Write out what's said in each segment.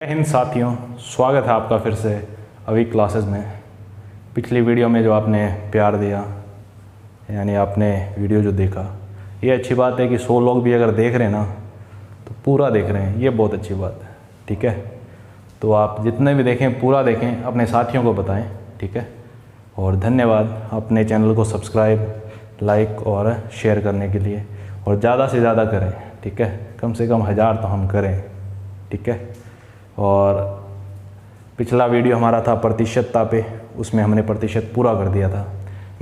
हिंद साथियों, स्वागत है आपका फिर से अभी क्लासेस में। पिछली वीडियो में जो आपने प्यार दिया, यानी आपने वीडियो जो देखा, ये अच्छी बात है कि 100 लोग भी अगर देख रहे हैं ना तो पूरा देख रहे हैं, ये बहुत अच्छी बात है। ठीक है, तो आप जितने भी देखें पूरा देखें, अपने साथियों को बताएं। ठीक है, और धन्यवाद अपने चैनल को सब्सक्राइब, लाइक और शेयर करने के लिए, और ज़्यादा से ज़्यादा करें। ठीक है, कम से कम 1000 तो हम करें। ठीक है, और पिछला वीडियो हमारा था प्रतिशतता पे, उसमें हमने प्रतिशत पूरा कर दिया था।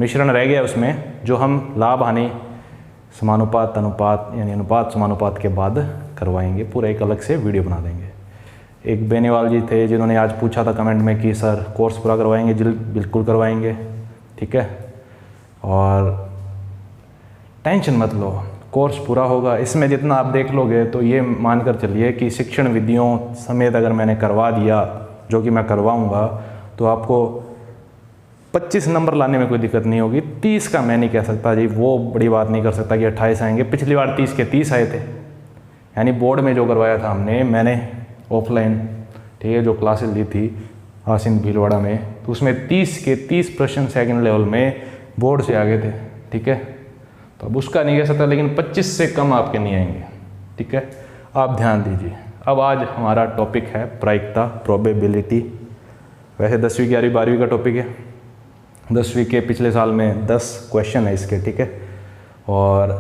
मिश्रण रह गया उसमें, जो हम लाभ हानि समानुपात अनुपात यानी अनुपात समानुपात के बाद करवाएंगे। पूरा एक अलग से वीडियो बना देंगे। एक बेनीवाल जी थे जिन्होंने आज पूछा था कमेंट में कि सर कोर्स पूरा करवाएंगे। बिल्कुल करवाएंगे। ठीक है, और टेंशन मत लो, कोर्स पूरा होगा। इसमें जितना आप देख लोगे तो ये मानकर चलिए कि शिक्षण विधियों समेत अगर मैंने करवा दिया, जो कि मैं करवाऊंगा, तो आपको 25 नंबर लाने में कोई दिक्कत नहीं होगी। 30 का मैं नहीं कह सकता जी, वो बड़ी बात नहीं कर सकता कि 28 आएंगे। पिछली बार 30 के 30 आए थे, यानी बोर्ड में जो करवाया था मैंने ऑफलाइन, ठीक है, जो क्लासेस ली थी आसिन भीलवाड़ा में, तो उसमें 30 के 30 प्रश्न सेकंड लेवल में बोर्ड से आ गए थे। ठीक है, तो अब उसका नहीं कह सकता, लेकिन 25 से कम आपके नहीं आएंगे। ठीक है, आप ध्यान दीजिए। अब आज हमारा टॉपिक है प्रायिकता, प्रोबेबिलिटी। वैसे 10वीं 11वीं 12वीं का टॉपिक है। 10वीं के पिछले साल में 10 क्वेश्चन है इसके। ठीक है, और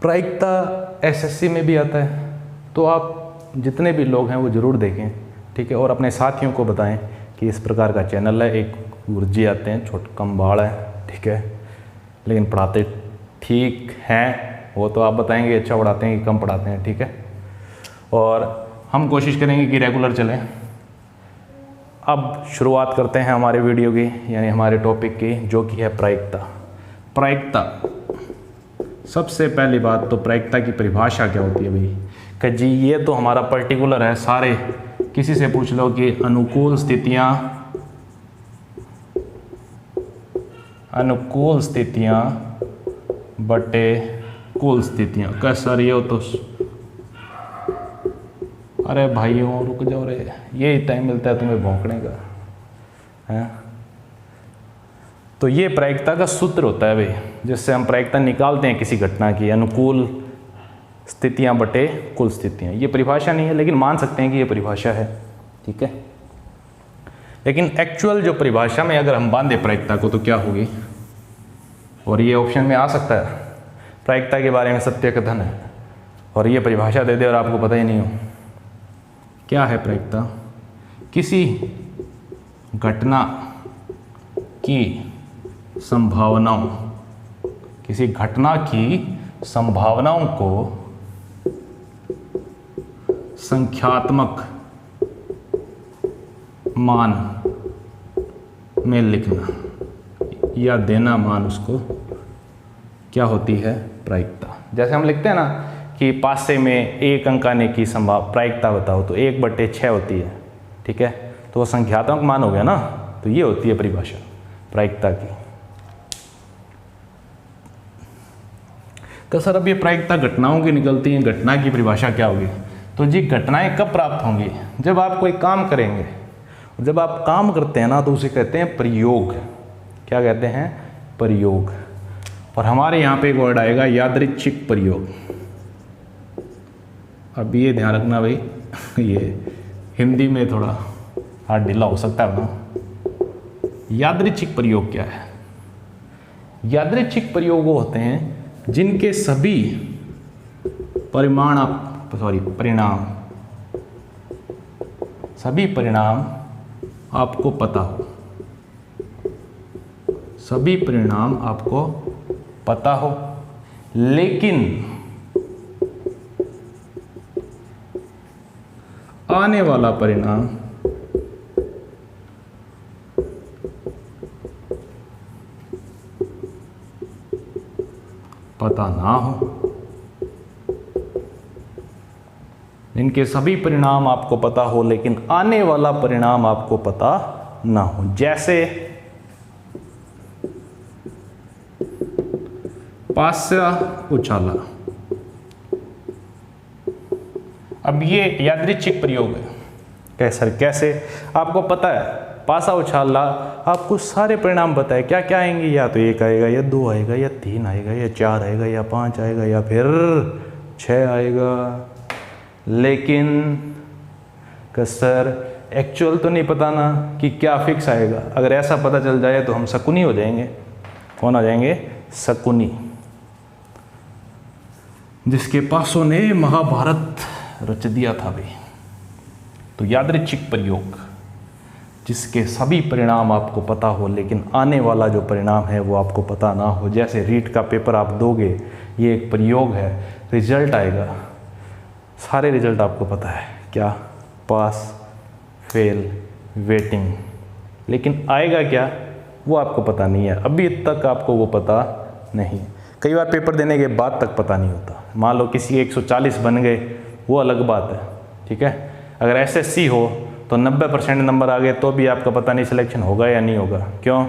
प्रायिकता एसएससी में भी आता है, तो आप जितने भी लोग हैं वो ज़रूर देखें। ठीक है, और अपने साथियों को बताएं कि इस प्रकार का चैनल है। एक गुरुजी आते हैं, छोटे कम बाड़ है। ठीक है, लेकिन पढ़ाते ठीक हैं, वो तो आप बताएंगे अच्छा पढ़ाते हैं कि कम पढ़ाते हैं। ठीक है, और हम कोशिश करेंगे कि रेगुलर चलें। अब शुरुआत करते हैं हमारे वीडियो की, यानी हमारे टॉपिक की, जो कि है प्रायिकता। प्रायिकता, सबसे पहली बात तो प्रायिकता की परिभाषा क्या होती है भाई? कि जी ये तो हमारा पर्टिकुलर है, सारे किसी से पूछ लो कि अनुकूल स्थितियां बटे कुल स्थितियां। क्या सर ये तो, अरे भाइयों रुक जाओ रे, ये टाइम मिलता है तुम्हें भौंकने का है। तो ये प्रायिकता का सूत्र होता है भाई, जिससे हम प्रायिकता निकालते हैं किसी घटना की। अनुकूल स्थितियां बटे कुल स्थितियां, ये परिभाषा नहीं है, लेकिन मान सकते हैं कि ये परिभाषा है। ठीक है, लेकिन एक्चुअल जो परिभाषा में अगर हम बांधे प्रायिकता को तो क्या होगी? और ये ऑप्शन में आ सकता है, प्रायिकता के बारे में सत्य कथन है, और ये परिभाषा दे दे और आपको पता ही नहीं हो क्या है प्रायिकता। किसी घटना की संभावनाओं, किसी घटना की संभावनाओं को संख्यात्मक मान में लिखना या देना मान, उसको क्या होती है? प्रायिकता। जैसे हम लिखते हैं ना कि पासे में 1 अंक आने की प्रायिकता बताओ, तो 1/6 होती है। ठीक है, तो वो संख्यात्मक मान हो गया ना, तो ये होती है परिभाषा प्रायिकता की। तो सर अब ये प्रायिकता घटनाओं की निकलती है, घटना की परिभाषा क्या होगी? तो जी घटनाएं कब प्राप्त होंगी? जब आप कोई काम करेंगे। जब आप काम करते हैं ना तो उसे कहते हैं प्रयोग। क्या कहते हैं? प्रयोग। और हमारे यहाँ पे एक वर्ड आएगा यादृच्छिक प्रयोग। अब ये ध्यान रखना भाई, ये हिंदी में थोड़ा हाथ ढीला हो सकता है ना। यादृच्छिक प्रयोग क्या है? यादृच्छिक प्रयोग वो होते हैं जिनके सभी परिणाम आपको पता हो। सभी परिणाम आपको पता हो, लेकिन आने वाला परिणाम पता ना हो। इनके सभी परिणाम आपको पता हो, लेकिन आने वाला परिणाम आपको पता ना हो। जैसे पासा उछाला, अब ये यादृच्छिक प्रयोग है। कैसे सर कैसे? आपको पता है पासा उछाला, आपको सारे परिणाम पता है क्या क्या आएंगे, या तो 1 आएगा या 2 आएगा या 3 आएगा या 4 आएगा या 5 आएगा या फिर 6 आएगा, लेकिन सर एक्चुअल तो नहीं पता ना कि क्या फिक्स आएगा। अगर ऐसा पता चल जाए तो हम शकुनी हो जाएंगे। कौन आ जाएंगे? शकुनी। जिसके पासों ने महाभारत रच दिया था भाई। तो यादृच्छिक प्रयोग, जिसके सभी परिणाम आपको पता हो लेकिन आने वाला जो परिणाम है वो आपको पता ना हो। जैसे रीट का पेपर आप दोगे, ये एक प्रयोग है, रिजल्ट आएगा, सारे रिजल्ट आपको पता है, क्या? पास, फेल, वेटिंग, लेकिन आएगा क्या वो आपको पता नहीं है, अभी तक आपको वो पता नहीं। कई बार पेपर देने के बाद तक पता नहीं होता। मान लो किसी 140 बन गए, वो अलग बात है, ठीक है। अगर एसएससी हो तो 90% नंबर आ गए तो भी आपका पता नहीं सिलेक्शन होगा या नहीं होगा। क्यों?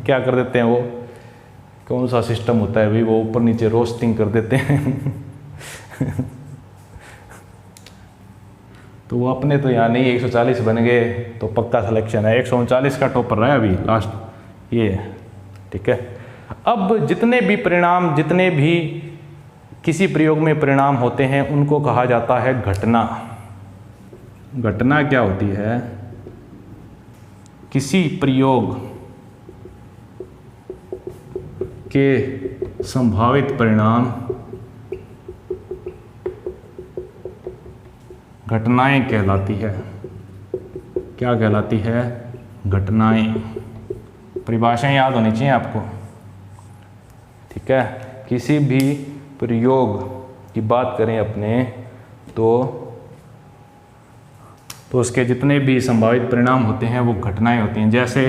क्या कर देते हैं वो, कौन सा सिस्टम होता है भाई, वो ऊपर नीचे रोस्टिंग कर देते हैं। तो वो अपने तो यहाँ नहीं, 140 बन गए तो पक्का सिलेक्शन है। 139 का टॉपर रहा है अभी लास्ट ये, ठीक है। अब जितने भी परिणाम, जितने भी किसी प्रयोग में परिणाम होते हैं उनको कहा जाता है घटना। घटना क्या होती है? किसी प्रयोग के संभावित परिणाम घटनाएं कहलाती है। क्या कहलाती है? घटनाएं। परिभाषाएं याद होनी चाहिए आपको, ठीक है। किसी भी प्रयोग की बात करें अपने तो उसके जितने भी संभावित परिणाम होते हैं वो घटनाएं होती हैं। जैसे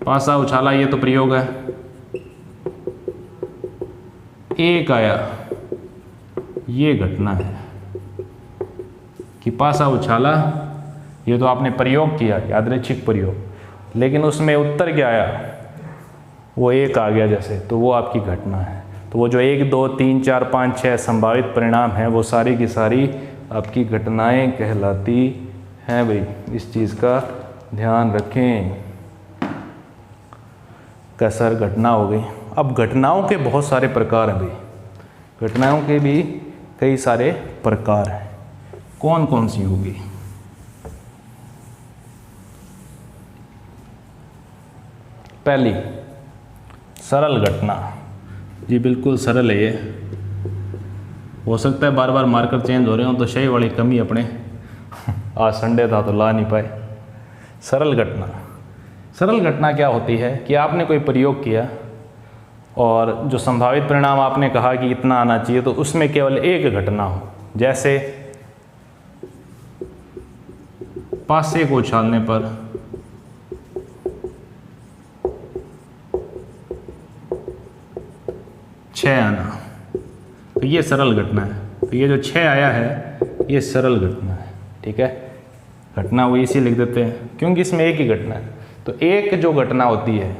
पासा उछाला, ये तो प्रयोग है, 1 आया, ये घटना है। कि पासा उछाला, ये तो आपने प्रयोग किया, यादृच्छिक प्रयोग, लेकिन उसमें उत्तर क्या आया? वो 1 आ गया जैसे, तो वो आपकी घटना है। तो वो जो 1, 2, 3, 4, 5, 6 संभावित परिणाम हैं वो सारी की सारी आपकी घटनाएं कहलाती हैं भाई। इस चीज़ का ध्यान रखें। कैसर घटना हो गई। अब घटनाओं के बहुत सारे प्रकार हैं भाई, घटनाओं के भी कई सारे प्रकार हैं। कौन कौन सी होगी? पहली, सरल घटना। जी बिल्कुल सरल है ये। हो सकता है बार बार मार्कर चेंज हो रहे हो तो सही वाली कमी अपने आज संडे था तो ला नहीं पाए। सरल घटना। सरल घटना क्या होती है कि आपने कोई प्रयोग किया और जो संभावित परिणाम आपने कहा कि इतना आना चाहिए, तो उसमें केवल एक घटना हो। जैसे पासे को उछालने पर छः आना, तो ये सरल घटना है। तो ये जो 6 आया है ये सरल घटना है, ठीक है। घटना वो इसी लिख देते हैं क्योंकि इसमें एक ही घटना है। तो एक जो घटना होती है,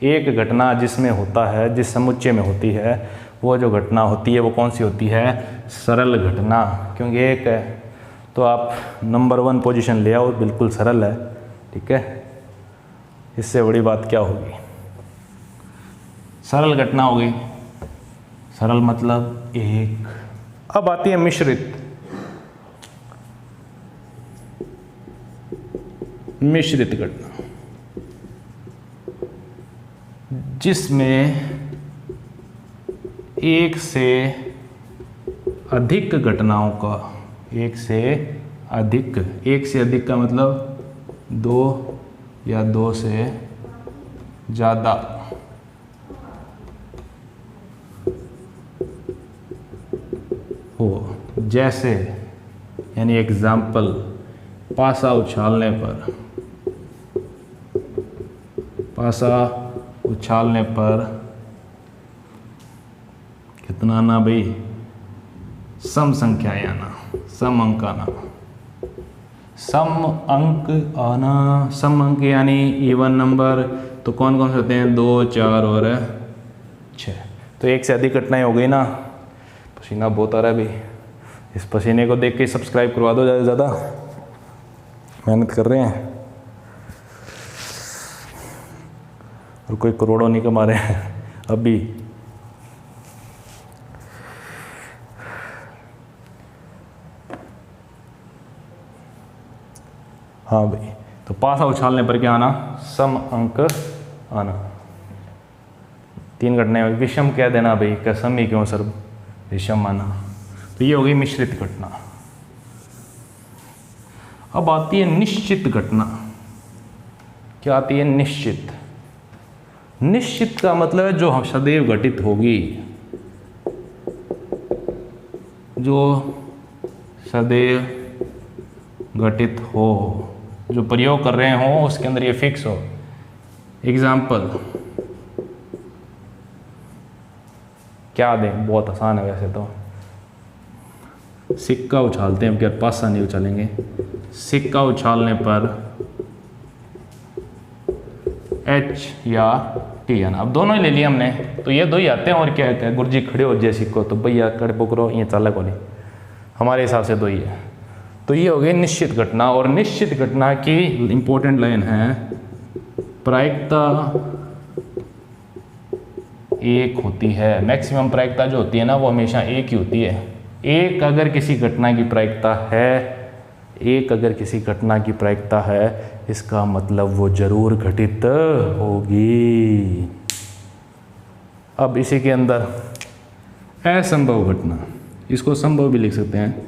एक घटना जिसमें होता है, जिस समुच्चय में होती है, वो जो घटना होती है वो कौन सी होती है? सरल घटना। क्योंकि एक है तो आप नंबर 1 पोजीशन ले आओ, बिल्कुल सरल है, ठीक है। इससे बड़ी बात क्या होगी? सरल घटना हो गई। सरल मतलब एक। अब आती है मिश्रित। मिश्रित घटना, जिसमें एक से अधिक घटनाओं का, एक से अधिक का मतलब 2 या 2 से ज़्यादा हो। जैसे यानी एग्जाम्पल, पासा उछालने पर कितना आना भाई? सम संख्याएं आना, सम अंक आना। सम अंक आना, सम अंक यानी इवन नंबर। तो कौन कौन से होते हैं? 2, 4 और 6। तो एक से अधिक घटनाएं हो गई ना। पसीना बहुत आ रहा है भाई, इस पसीने को देख के सब्सक्राइब करवा दो ज़्यादा से ज़्यादा, मेहनत कर रहे हैं और कोई करोड़ों नहीं कमा रहे हैं अभी। हाँ भाई, तो पासा उछालने पर क्या आना? सम अंक आना। 3 घटनाएं, विषम कह देना भाई, क्या सम ही क्यों सर, विषम आना। तो ये हो गई मिश्रित घटना। अब आती है निश्चित घटना। क्या आती है? निश्चित। निश्चित का मतलब है जो सदैव घटित होगी, जो सदैव घटित हो, जो प्रयोग कर रहे हो उसके अंदर ये फिक्स हो। एग्जाम्पल क्या दें? बहुत आसान है वैसे तो। सिक्का उछालते हैं, अब क्या पासा नहीं उछालेंगे। सिक्का उछालने पर H या T है ना, अब दोनों ही ले लिए हमने, तो ये दो ही आते हैं। और क्या है? गुरुजी खड़े हो जाए सिक्को तो भैया कड़े पकड़ो, ये चालक वाली, हमारे हिसाब से दो ही है। तो ये हो गई निश्चित घटना। और निश्चित घटना की इंपॉर्टेंट लाइन है, प्रायिकता एक होती है। मैक्सिमम प्रायिकता जो होती है ना वो हमेशा एक ही होती है। एक अगर किसी घटना की प्रायिकता है, एक अगर किसी घटना की प्रायिकता है, इसका मतलब वो जरूर घटित होगी। अब इसी के अंदर असंभव घटना, इसको संभव भी लिख सकते हैं।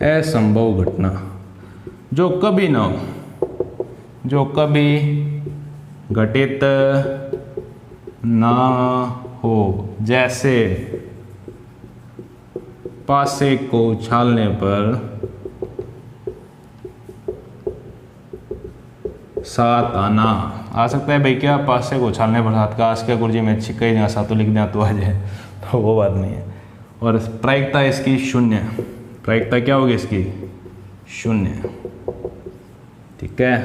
असंभव घटना जो कभी ना हो, जो कभी घटित ना हो, जैसे पासे को उछालने पर 7 आना। आ सकता है भाई क्या? पासे को उछालने पर 7 का आस के गुरुजी में छिक्का ही जहाँ तो लिख दिया तो आ जाए, तो वो बात नहीं है। और प्रायिकता इसकी 0। प्रायिकता क्या होगी इसकी? 0। ठीक है,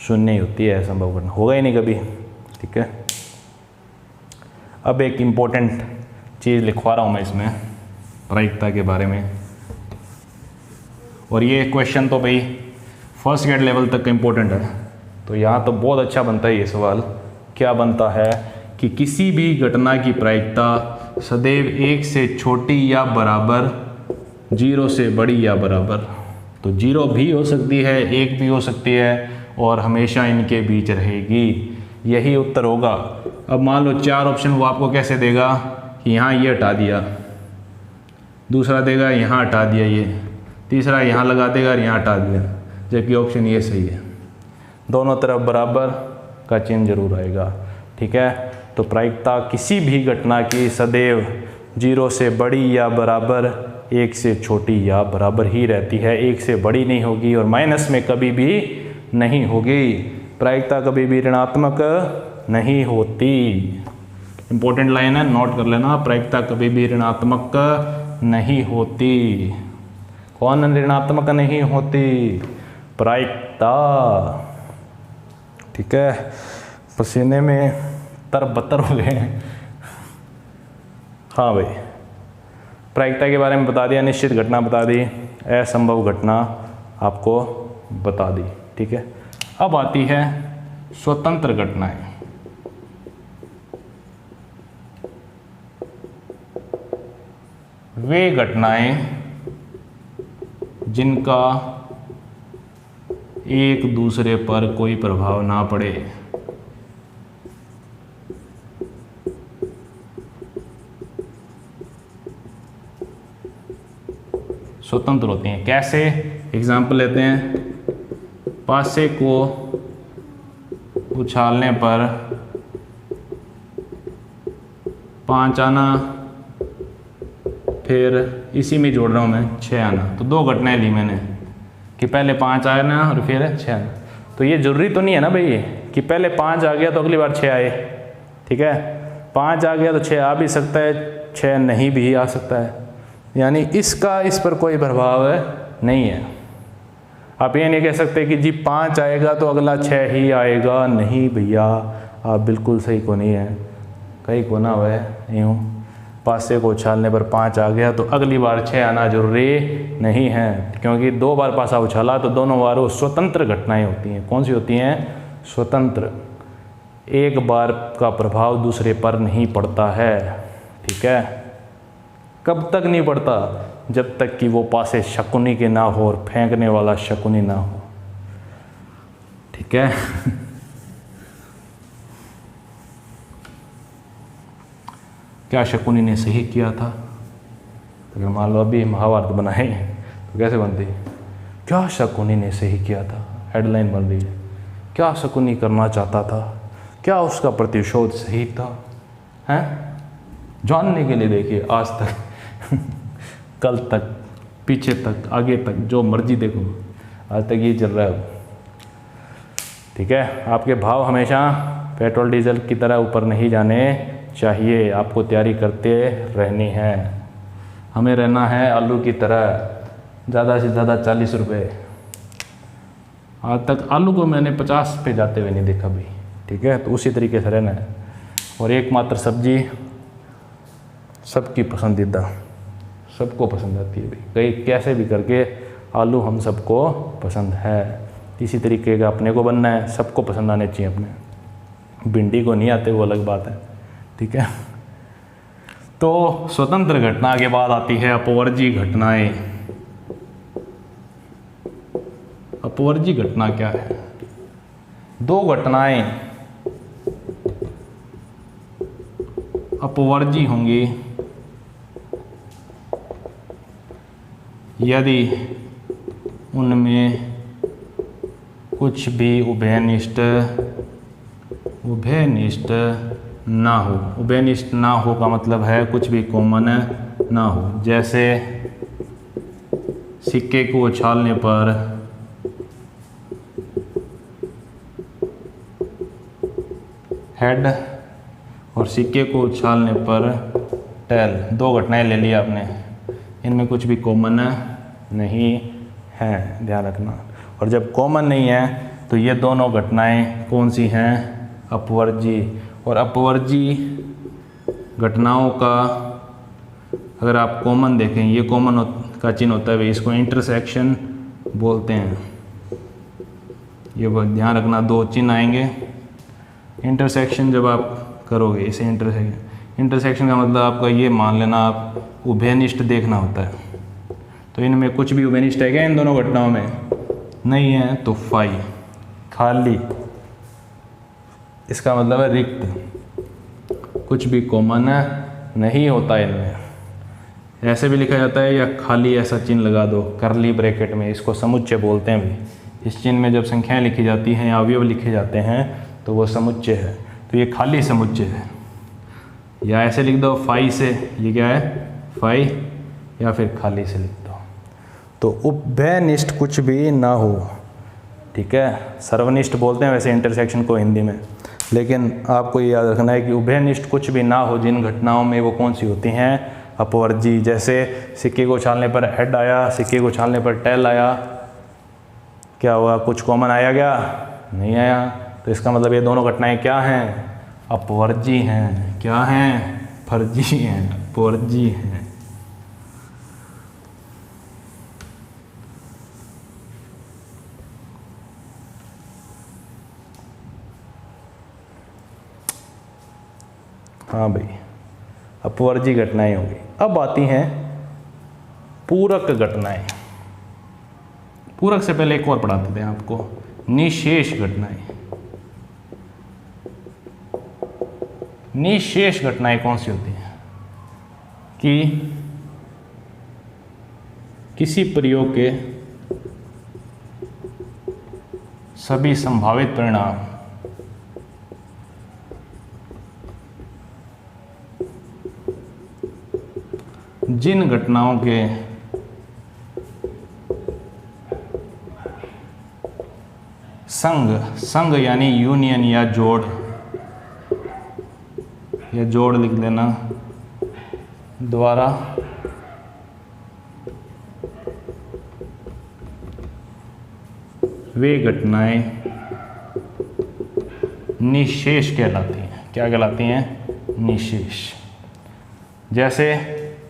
0 ही होती है, संभव घटना होगा ही नहीं कभी। ठीक है, अब एक इम्पोर्टेंट चीज़ लिखवा रहा हूँ मैं इसमें प्रायिकता के बारे में। और ये क्वेश्चन तो भाई फर्स्ट ग्रेड लेवल तक का इम्पोर्टेंट है, तो यहाँ तो बहुत अच्छा बनता है ये सवाल। क्या बनता है कि किसी भी घटना की प्रायिकता सदैव 1 से छोटी या बराबर, 0 से बड़ी या बराबर। तो 0 भी हो सकती है, 1 भी हो सकती है, और हमेशा इनके बीच रहेगी। यही उत्तर होगा। अब मान लो 4 ऑप्शन वो आपको कैसे देगा कि यहाँ ये हटा दिया, दूसरा देगा यहाँ हटा दिया, ये तीसरा यहाँ लगा देगा और यहाँ हटा दिया, जबकि ऑप्शन ये सही है। दोनों तरफ बराबर का चिन्ह जरूर आएगा। ठीक है, तो प्रायिकता किसी भी घटना की सदैव 0 से बड़ी या बराबर, 1 से छोटी या बराबर ही रहती है। 1 से बड़ी नहीं होगी और माइनस में कभी भी नहीं होगी। प्रायिकता कभी भी ऋणात्मक नहीं होती। इंपॉर्टेंट लाइन है, नोट कर लेना। प्रायिकता कभी भी ऋणात्मक नहीं होती। कौन ऋणात्मक नहीं होती? प्रायिकता। ठीक है, पसीने में तरबतर हो गए। हाँ भाई, प्रायिकता के बारे में बता दिया, निश्चित घटना बता दी, असंभव घटना आपको बता दी। ठीक है, अब आती है स्वतंत्र घटनाएं। वे घटनाएं जिनका एक दूसरे पर कोई प्रभाव ना पड़े। स्वतंत्र होती हैं। कैसे? एग्जाम्पल लेते हैं। पासे को उछालने पर 5 आना, फिर इसी में जोड़ रहा हूँ मैं 6 आना। तो 2 घटनाएं ली मैंने कि पहले 5 आना और फिर 6 आना। तो ये जरूरी तो नहीं है ना भाई कि पहले 5 आ गया तो अगली बार 6 आए। ठीक है, 5 आ गया तो 6 आ भी सकता है, 6 नहीं भी आ सकता है। यानी इसका इस पर कोई प्रभाव नहीं है। आप ये नहीं कह सकते कि जी 5 आएगा तो अगला 6 ही आएगा। नहीं भैया, आप बिल्कुल सही को नहीं है, कहीं को ना हुआ यूँ। पासे को उछालने पर 5 आ गया तो अगली बार 6 आना जरूरी नहीं है, क्योंकि 2 बार पासा उछाला तो दोनों बार वो स्वतंत्र घटनाएं होती हैं। कौन सी होती हैं? स्वतंत्र। एक बार का प्रभाव दूसरे पर नहीं पड़ता है। ठीक है, कब तक नहीं पड़ता? जब तक कि वो पासे शकुनी के ना हो और फेंकने वाला शकुनी ना हो। ठीक है। क्या शकुनी ने सही किया था? अगर मान लो अभी महाभारत बनाए तो कैसे बनती? क्या शकुनी ने सही किया था, हेडलाइन बन रही है। क्या शकुनी करना चाहता था? क्या उसका प्रतिशोध सही था? हैं? जानने के लिए देखिए आज तक कल तक, पीछे तक, आगे तक, जो मर्जी देखो, आज तक ये चल रहा है। ठीक है, आपके भाव हमेशा पेट्रोल डीजल की तरह ऊपर नहीं जाने चाहिए। आपको तैयारी करते रहनी है। हमें रहना है आलू की तरह, ज़्यादा से ज़्यादा 40 रुपये। आज तक आलू को मैंने 50 पे जाते हुए नहीं देखा भी। ठीक है, तो उसी तरीके से रहना है। और एकमात्र सब्जी सबकी पसंदीदा, सबको पसंद आती है। कहीं कैसे भी करके आलू हम सबको पसंद है। इसी तरीके का अपने को बनना है, सबको पसंद आने चाहिए अपने। भिंडी को नहीं आते वो अलग बात है। ठीक है, तो स्वतंत्र घटना के बाद आती है अपवर्जी घटनाएं। अपवर्जी घटना क्या है? 2 घटनाएं अपवर्जी होंगी यदि उनमें कुछ भी उभयनिष्ठ ना हो। उभयनिष्ठ ना हो का मतलब है कुछ भी कॉमन ना हो। जैसे सिक्के को उछालने पर हेड और सिक्के को उछालने पर टेल, 2 घटनाएं ले ली आपने, इनमें कुछ भी कॉमन नहीं है, ध्यान रखना। और जब कॉमन नहीं है तो ये दोनों घटनाएं कौन सी हैं? अपवर्जी। और अपवर्जी घटनाओं का अगर आप कॉमन देखें, ये कॉमन का चिन्ह होता है, इसको इंटरसेक्शन बोलते हैं। ये ध्यान रखना, 2 चिन्ह आएंगे। इंटरसेक्शन जब आप करोगे इसे इंटरसेक्शन का मतलब आपका ये मान लेना, आप उभयनिष्ठ देखना होता है। तो इनमें कुछ भी उभयनिष्ठ है क्या इन दोनों घटनाओं में? नहीं है, तो फाई, खाली, इसका मतलब है रिक्त, कुछ भी कॉमन नहीं होता इनमें। ऐसे भी लिखा जाता है या खाली ऐसा चिन्ह लगा दो करली ब्रैकेट में, इसको समुच्चय बोलते हैं भी। इस चिन्ह में जब संख्याएं लिखी जाती हैं या अवयव लिखे जाते हैं तो वो समुच्चय है। तो ये खाली समुच्चय है। या ऐसे लिख दो फाई से, ये क्या है? फाई, या फिर खाली से लिख दो। तो उभयनिष्ठ कुछ भी ना हो। ठीक है, सर्वनिष्ठ बोलते हैं वैसे इंटरसेक्शन को हिंदी में, लेकिन आपको ये याद रखना है कि उभयनिष्ठ कुछ भी ना हो जिन घटनाओं में, वो कौन सी होती हैं? अपवर्जी। जैसे सिक्के को उछालने पर हेड आया, सिक्के को उछालने पर टेल आया, क्या हुआ? कुछ कॉमन आया क्या? नहीं आया। तो इसका मतलब ये दोनों घटनाएं क्या हैं? अपवर्जी हैं। क्या हैं? फर्जी हैं, अपवर्जी हैं। हाँ भाई, अपवर्जी घटनाएं होंगी। अब आती हैं पूरक घटनाएं। पूरक से पहले एक और पढ़ाते थे आपको, निशेष घटनाएं। निशेष घटनाएं कौन सी होती हैं? कि किसी प्रयोग के सभी संभावित परिणाम जिन घटनाओं के संग यानी यूनियन या जोड़, या जोड़ लिख लेना, द्वारा वे घटनाएं निशेष कहलाती हैं। क्या कहलाती हैं? निशेष। जैसे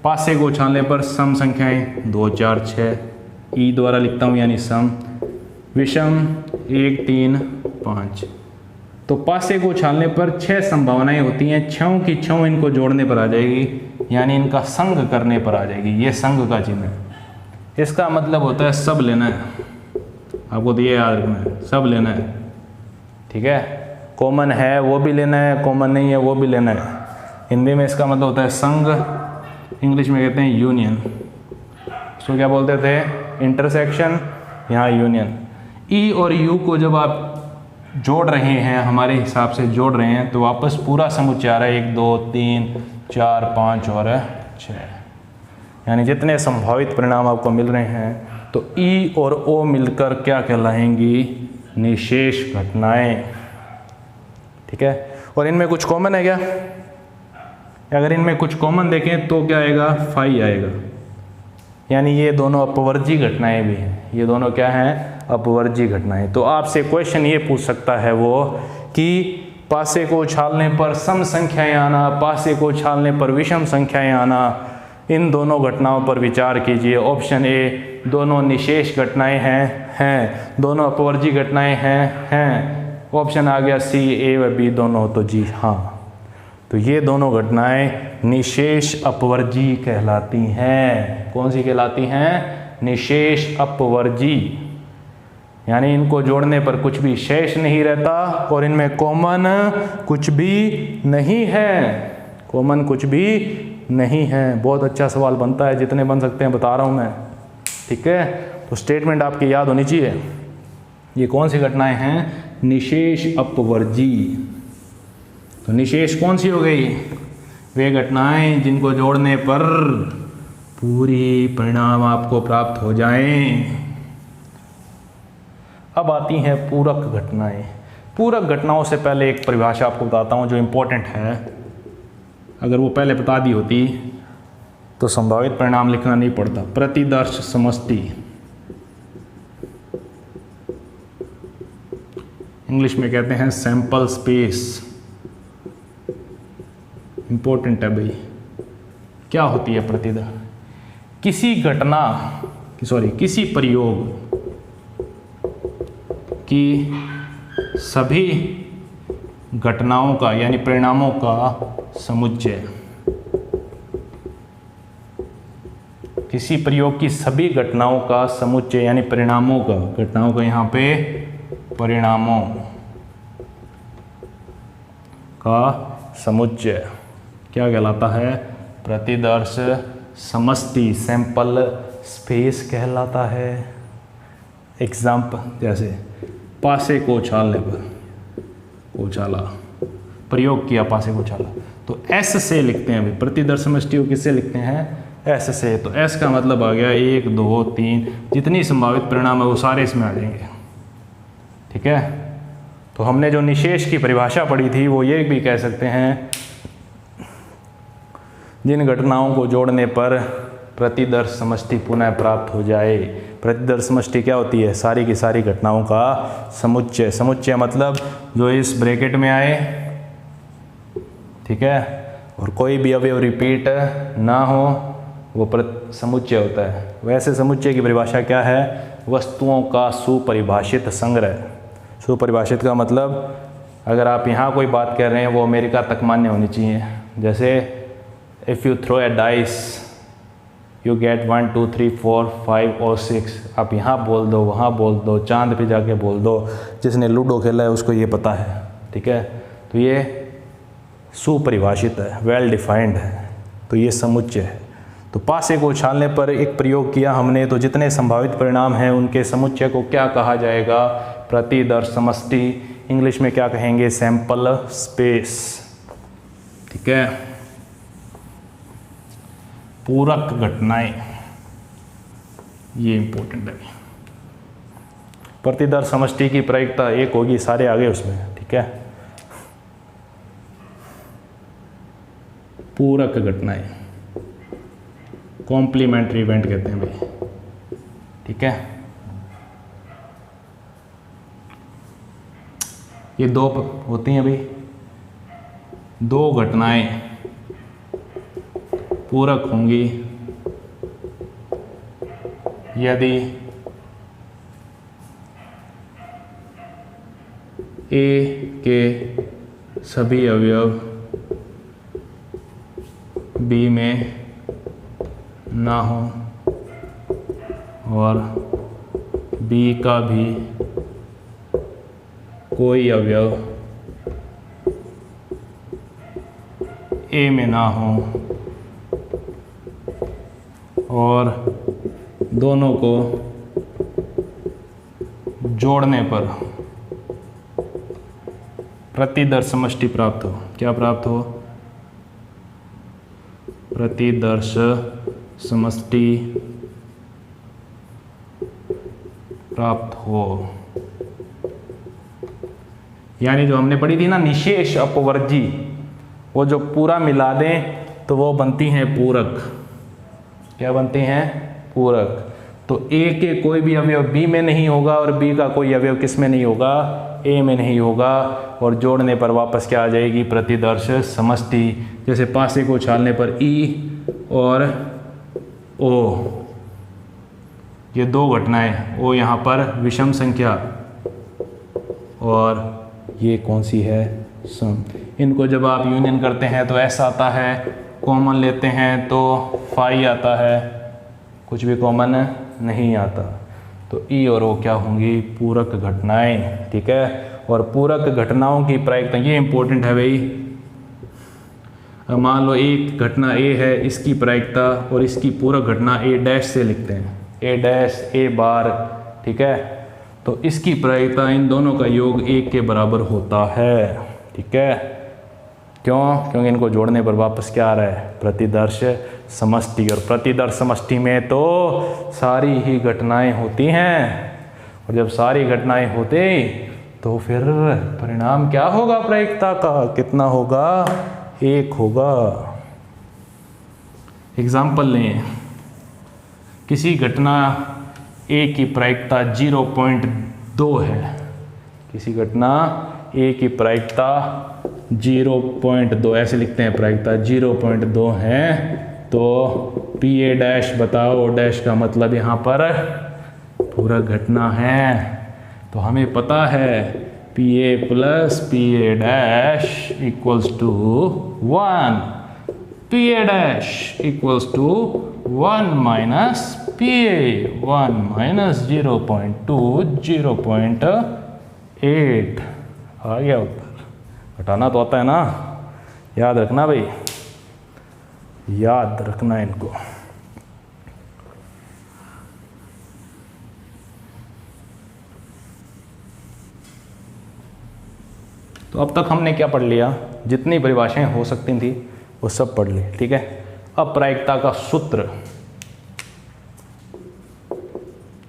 पासे को उछालने पर सम संख्याएं 2 4 6 ई द्वारा लिखता हूँ यानी सम, विषम 1 3 5। तो पासे को उछालने पर 6 संभावनाएं होती हैं, 6 की 6 इनको जोड़ने पर आ जाएगी, यानी इनका संग करने पर आ जाएगी। ये संग का चिन्ह है। इसका मतलब होता है सब लेना है, आपको तो ये याद रखना है, सब लेना है। ठीक है, कॉमन है वो भी लेना है, कॉमन नहीं है वो भी लेना है। हिंदी में इसका मतलब होता है संग, इंग्लिश में कहते हैं यूनियन। इसको क्या बोलते थे? इंटरसेक्शन, यहाँ यूनियन। ई और यू को जब आप जोड़ रहे हैं, हमारे हिसाब से जोड़ रहे हैं, तो वापस पूरा समुच्चय आ रहा है 1 2 3 4 5 और 6, यानी जितने संभावित परिणाम आपको मिल रहे हैं। तो ई और ओ मिलकर क्या कहलाएंगी? निशेष घटनाएं। ठीक है, और इनमें कुछ कॉमन है क्या? अगर इनमें कुछ कॉमन देखें तो क्या आएगा? फाई आएगा, यानी ये दोनों अपवर्जी घटनाएं भी हैं। ये दोनों क्या हैं? अपवर्जी घटनाएं। तो आपसे क्वेश्चन ये पूछ सकता है वो कि पासे को उछालने पर सम संख्याएं आना, पासे को उछालने पर विषम संख्याएं आना, इन दोनों घटनाओं पर विचार कीजिए। ऑप्शन ए, दोनों निशेष घटनाएं हैं, दोनों अपवर्जी घटनाएं हैं। ऑप्शन आ गया सी, ए व बी दोनों, तो जी हाँ। तो ये दोनों घटनाएं निशेष अपवर्जी कहलाती हैं। कौन सी कहलाती हैं? निशेष अपवर्जी, यानी इनको जोड़ने पर कुछ भी शेष नहीं रहता और इनमें कॉमन कुछ भी नहीं है, कॉमन कुछ भी नहीं है। बहुत अच्छा सवाल बनता है, जितने बन सकते हैं बता रहा हूँ मैं। ठीक है, तो स्टेटमेंट आपकी याद होनी चाहिए। ये कौन सी घटनाएं हैं? निशेष अपवर्जी। तो निशेष कौन सी हो गई? वे घटनाएं जिनको जोड़ने पर पूरी परिणाम आपको प्राप्त हो जाएं। अब आती हैं पूरक घटनाएं। पूरक घटनाओं से पहले एक परिभाषा आपको बताता हूं जो इम्पोर्टेंट है। अगर वो पहले बता दी होती तो संभावित परिणाम लिखना नहीं पड़ता। प्रतिदर्श समष्टि, इंग्लिश में कहते हैं सैंपल स्पेस। इंपॉर्टेंट है भाई। क्या होती है प्रतिदर्श? किसी प्रयोग की सभी घटनाओं का यानी परिणामों का समुच्चय। किसी प्रयोग की सभी घटनाओं का समुच्चय यानी परिणामों का यहाँ पे परिणामों का समुच्चय क्या कहलाता है? प्रतिदर्श समष्टि, सैंपल स्पेस कहलाता है। एग्जाम्पल जैसे पासे को उछालने पर उछाला, प्रयोग किया, पासे को उछाला, तो एस से लिखते हैं। अभी प्रतिदर्श समष्टि को किससे लिखते हैं? एस से। तो एस का मतलब आ गया 1 2 3, जितनी संभावित परिणाम है वो सारे इसमें आ जाएंगे। ठीक है, तो हमने जो निशेष की परिभाषा पढ़ी थी वो ये भी कह सकते हैं जिन घटनाओं को जोड़ने पर प्रतिदर्श समष्टि पुनः प्राप्त हो जाए। प्रतिदर्श समष्टि क्या होती है? सारी की सारी घटनाओं का समुच्चय। समुच्चय मतलब जो इस ब्रैकेट में आए, ठीक है, और कोई भी अवयव रिपीट ना हो, वो समुच्चय होता है। वैसे समुच्चय की परिभाषा क्या है? वस्तुओं का सुपरिभाषित संग्रह। सुपरिभाषित का मतलब अगर आप यहाँ कोई बात कर रहे हैं वो अमेरिका तक मान्य होनी चाहिए। जैसे if you throw a dice you get 1 2 3 4 5 और 6। आप यहाँ बोल दो, वहाँ बोल दो, चांद पे जाके बोल दो। जिसने लूडो खेला है उसको ये पता है। ठीक है, तो ये सुपरिभाषित है, वेल डिफाइंड है, तो ये समुच्चय है। तो पासे को उछालने पर एक प्रयोग किया हमने, तो जितने संभावित परिणाम हैं उनके समुच्चय को क्या कहा जाएगा? प्रतिदर्श समष्टि। इंग्लिश में क्या कहेंगे? Sample space. ठीक है, पूरक घटनाएं, ये इंपॉर्टेंट है। प्रतिदर्श समष्टि की प्रायिकता एक होगी, सारे आगे उसमें। ठीक है, पूरक घटनाएं, कॉम्प्लीमेंट्री इवेंट कहते हैं भाई। ठीक है, ये दो होती हैं भाई, दो घटनाएं पूरक होंगी यदि ए के सभी अवयव बी में ना हो और बी का भी कोई अवयव ए में ना हो और दोनों को जोड़ने पर प्रतिदर्श समष्टि प्राप्त हो। क्या प्राप्त हो? प्रतिदर्श समष्टि प्राप्त हो। यानी जो हमने पढ़ी थी ना निशेष अपवर्जी, वो जो पूरा मिला दें तो वो बनती हैं पूरक। क्या बनती हैं? पूरक। तो ए के कोई भी अवयव बी में नहीं होगा और बी का कोई अवयव किस में नहीं होगा? ए में नहीं होगा, और जोड़ने पर वापस क्या आ जाएगी? प्रतिदर्श समष्टि। जैसे पासे को उछालने पर ई और ओ, ये दो घटनाएं, ओ यहाँ पर विषम संख्या और ये कौन सी है? सम। इनको जब आप यूनियन करते हैं तो ऐसा आता है, कॉमन लेते हैं तो फाई आता है, कुछ भी कॉमन नहीं आता। तो ई और ओ क्या होंगी? पूरक घटनाएं। ठीक है, और पूरक घटनाओं की प्रायिकता ये इंपॉर्टेंट है भाई। अब मान लो एक घटना ए है, इसकी प्रायिकता और इसकी पूरक घटना ए डैश से लिखते हैं, ए डैश ए बार। ठीक है, तो इसकी प्रायिकता इन दोनों का योग 1 के बराबर होता है। ठीक है, क्यों? क्योंकि इनको जोड़ने पर वापस क्या आ रहा है? प्रतिदर्श समष्टि। और प्रतिदर्श समष्टि में तो सारी ही घटनाएं होती हैं, और जब सारी घटनाएं होती तो फिर परिणाम क्या होगा? प्रायिकता का कितना होगा? 1 होगा। एग्जाम्पल लें, किसी घटना ए की प्रायिकता 0.2 है। किसी घटना ए की प्रायिकता 0.2, ऐसे लिखते हैं, प्रायिकता 0.2 है, तो पी ए डैश बताओ। डैश का मतलब यहाँ पर पूरा घटना है, तो हमें पता है P A plus P A dash equals to 1, P A dash equals to 1 minus P A, 1 minus 0.2, 0.8 आ गया उत्तर। घटाना तो आता है ना, याद रखना भाई, याद रखना इनको। तो अब तक हमने क्या पढ़ लिया? जितनी परिभाषाएं हो सकती थी वो सब पढ़ ली। ठीक है, अब प्रायिकता का सूत्र।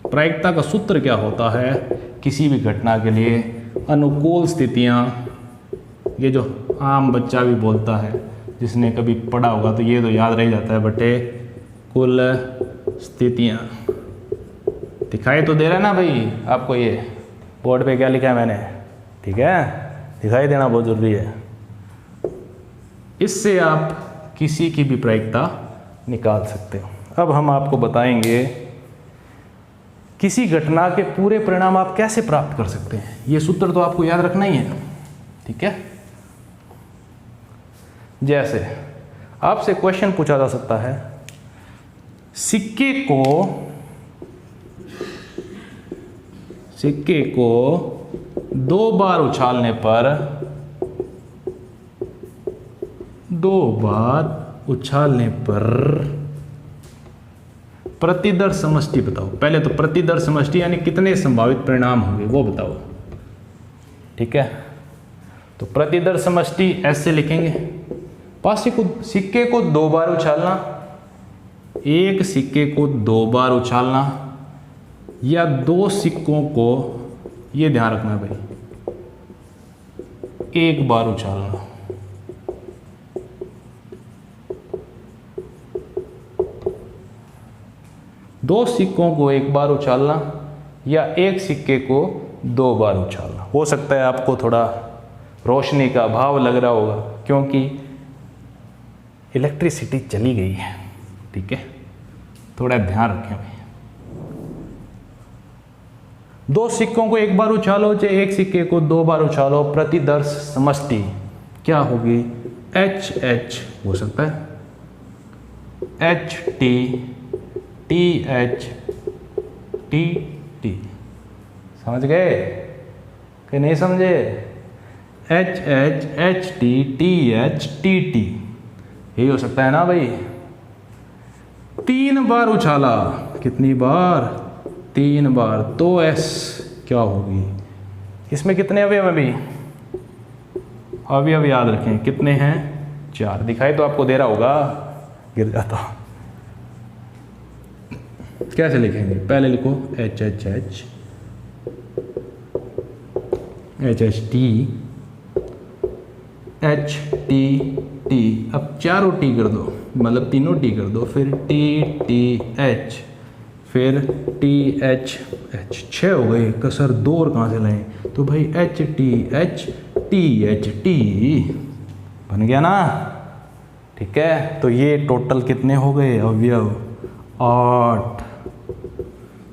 प्रायिकता का सूत्र क्या होता है? किसी भी घटना के लिए अनुकूल स्थितियां, ये जो आम बच्चा भी बोलता है, जिसने कभी पढ़ा होगा तो ये तो याद रह जाता है, बटे कुल स्थितियां। दिखाई तो दे रहा है ना भाई आपको? ये बोर्ड पे क्या लिखा है मैंने? ठीक है, दिखाई देना बहुत जरूरी है। इससे आप किसी की भी प्रायिकता निकाल सकते हो। अब हम आपको बताएंगे किसी घटना के पूरे परिणाम आप कैसे प्राप्त कर सकते हैं। ये सूत्र तो आपको याद रखना ही है। ठीक है, जैसे आपसे क्वेश्चन पूछा जा सकता है, सिक्के को 2 बार उछालने पर, 2 बार उछालने पर प्रतिदर्श समष्टि बताओ। पहले तो प्रतिदर्श समष्टि यानी कितने संभावित परिणाम होंगे वो बताओ। ठीक है, तो प्रतिदर्श समष्टि ऐसे लिखेंगे, सिक्के को 2 बार उछालना, एक सिक्के को 2 बार उछालना, या 2 सिक्कों को, ये ध्यान रखना भाई, 1 बार उछालना। दो सिक्कों को 1 बार उछालना या एक सिक्के को 2 बार उछालना। हो सकता है आपको थोड़ा रोशनी का अभाव लग रहा होगा, क्योंकि इलेक्ट्रिसिटी चली गई है, ठीक है, थोड़ा ध्यान रखें भाई। 2 सिक्कों को एक बार उछालो, चाहे एक सिक्के को 2 बार उछालो, प्रतिदर्श समष्टि क्या होगी? एच एच हो सकता है, H T T H T T. समझ गए कि नहीं समझे? H H H T T H T T, यही हो सकता है ना भाई। 3 बार उछाला, कितनी बार? 3 बार, तो एस क्या होगी? इसमें कितने अवयव अभी? अवयव याद रखें कितने हैं? 4। दिखाई तो आपको दे रहा होगा, गिर जाता। कैसे लिखेंगे? पहले लिखो H H H H H T H T T. अब चारों टी कर दो, मतलब तीनों टी कर दो, फिर टी टी एच, फिर टी एच एच। 6 हो गए, कसर 2 और कहाँ से लाएं? तो भाई एच टी एच टी बन गया ना, ठीक है। तो ये टोटल कितने हो गए अवयव? 8।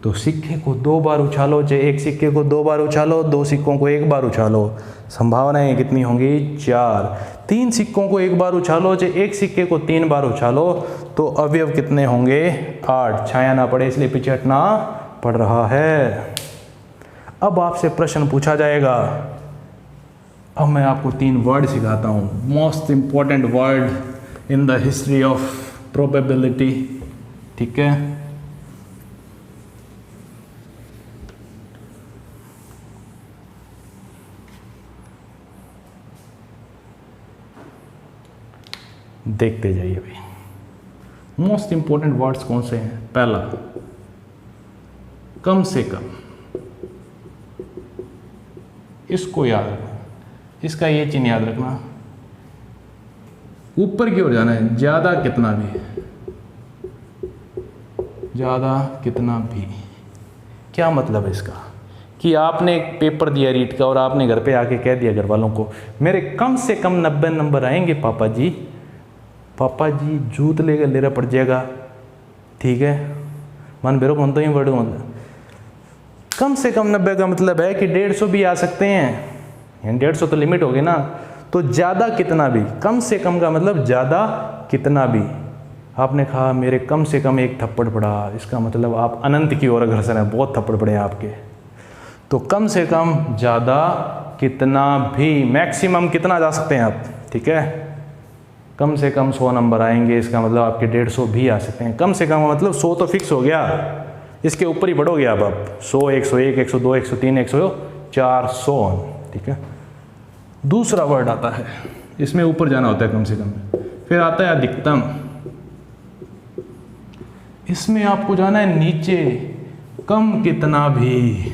तो सिक्के को 2 बार उछालो, चाहे एक सिक्के को 2 बार उछालो, 2 सिक्कों को 1 बार उछालो, संभावनाएं कितनी होंगी? 4। 3 सिक्कों को 1 बार उछालो, चाहे एक सिक्के को 3 बार उछालो, तो अवयव कितने होंगे? 8। छाया ना पड़े इसलिए पीछे हटना पड़ रहा है। अब आपसे प्रश्न पूछा जाएगा। अब मैं आपको 3 वर्ड सिखाता हूँ, most important word in the history of probability, ठीक है। देखते जाइए भाई, मोस्ट इंपॉर्टेंट वर्ड्स कौन से हैं? पहला, कम से कम, इसको याद रखना, इसका ये चिन्ह याद रखना। ऊपर की ओर जाना है, ज्यादा कितना भी, ज्यादा कितना भी। क्या मतलब है इसका? कि आपने एक पेपर दिया रीट का और आपने घर पे आके कह दिया घर वालों को, मेरे कम से कम 90 नंबर आएंगे पापा जी। पापा जी जूत लेकर लेरा पड़ जाएगा, ठीक है। मन बेरो कौन तो ही वर्ड मतलब कम से कम 90 का मतलब है कि 150 भी आ सकते हैं, 150 तो लिमिट होगी ना। तो ज़्यादा कितना भी, कम से कम का मतलब ज़्यादा कितना भी। आपने कहा मेरे कम से कम 1 थप्पड़ पड़ा, इसका मतलब आप अनंत की ओर अग्रसर हैं, बहुत थप्पड़ पड़े हैं आपके। तो कम से कम, ज़्यादा कितना भी, मैक्सिमम कितना जा सकते हैं आप, ठीक है। कम से कम 100 नंबर आएंगे, इसका मतलब आपके 150 भी आ सकते हैं। कम से कम मतलब 100 तो फिक्स हो गया, इसके ऊपर ही बढ़ोगे अब आप 100, 101, 102, 103, 104, 100, ठीक है। दूसरा वर्ड आता है, इसमें ऊपर जाना होता है कम से कम। फिर आता है अधिकतम, इसमें आपको जाना है नीचे, कम कितना भी।